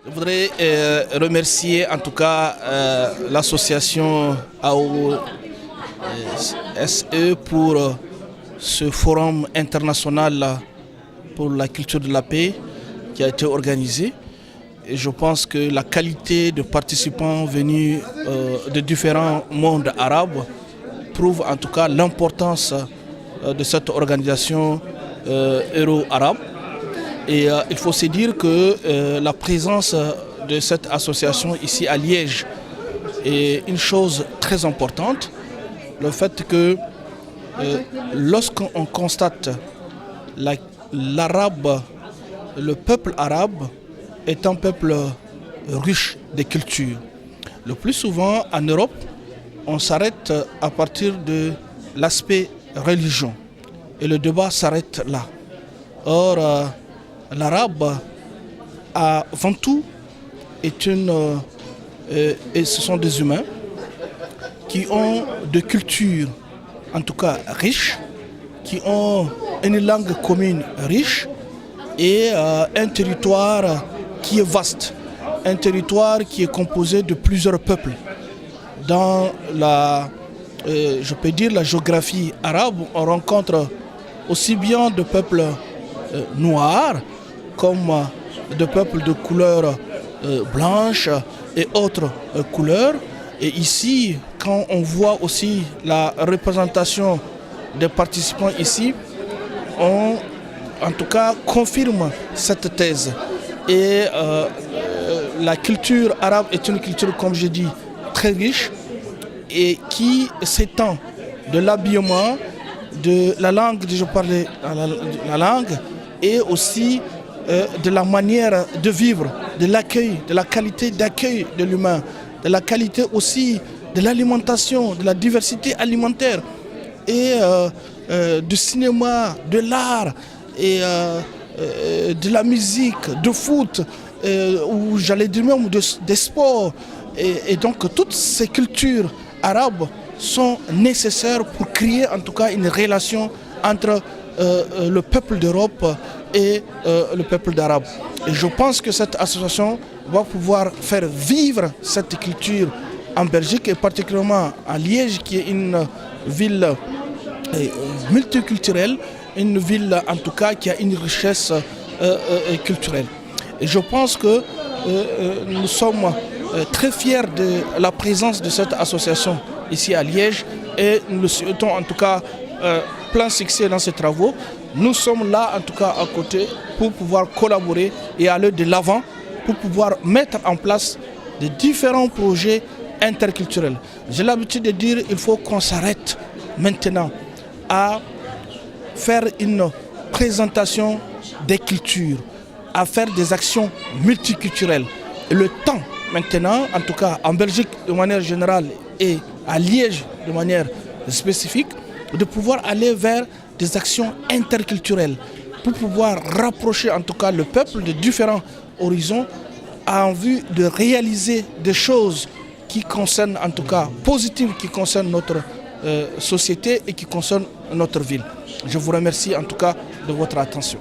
Je voudrais remercier en tout cas l'association AOSE pour ce forum international pour la culture de la paix qui a été organisé. Et je pense que la qualité de participants venus de différents mondes arabes prouve en tout cas l'importance de cette organisation euro-arabe. Et il faut se dire que la présence de cette association ici à Liège est une chose très importante. Le fait que lorsqu'on constate l'arabe, le peuple arabe est un peuple riche de culture. Le plus souvent en Europe, on s'arrête à partir de l'aspect religion et le débat s'arrête là. Or, l'arabe, avant tout, et ce sont des humains qui ont de cultures, en tout cas riches, qui ont une langue commune riche et un territoire qui est vaste, un territoire qui est composé de plusieurs peuples. Dans la géographie arabe, on rencontre aussi bien de peuples noirs comme de peuples de couleur blanche et autres couleurs. Et ici, quand on voit aussi la représentation des participants ici, on en tout cas confirme cette thèse. Et la culture arabe est une culture, comme je dis, très riche et qui s'étend de l'habillement, de la langue, je parlais la langue, et aussi de la manière de vivre, de l'accueil, de la qualité d'accueil de l'humain, de la qualité aussi de l'alimentation, de la diversité alimentaire, et du cinéma, de l'art, et de la musique, de foot, ou j'allais dire même des sports. Et donc toutes ces cultures arabes sont nécessaires pour créer en tout cas une relation entre le peuple d'Europe et le peuple d'Arabe. Et je pense que cette association va pouvoir faire vivre cette culture en Belgique et particulièrement à Liège, qui est une ville multiculturelle, une ville en tout cas qui a une richesse culturelle. Et je pense que nous sommes très fiers de la présence de cette association ici à Liège et nous souhaitons en tout cas plein succès dans ces travaux. Nous sommes là en tout cas à côté pour pouvoir collaborer et aller de l'avant pour pouvoir mettre en place de différents projets interculturels. J'ai l'habitude de dire qu'il faut qu'on s'arrête maintenant à faire une présentation des cultures, à faire des actions multiculturelles. Et le temps maintenant, en tout cas en Belgique de manière générale et à Liège de manière spécifique, de pouvoir aller vers des actions interculturelles pour pouvoir rapprocher en tout cas le peuple de différents horizons en vue de réaliser des choses qui concernent en tout cas positives, qui concernent notre société et qui concernent notre ville. Je vous remercie en tout cas de votre attention.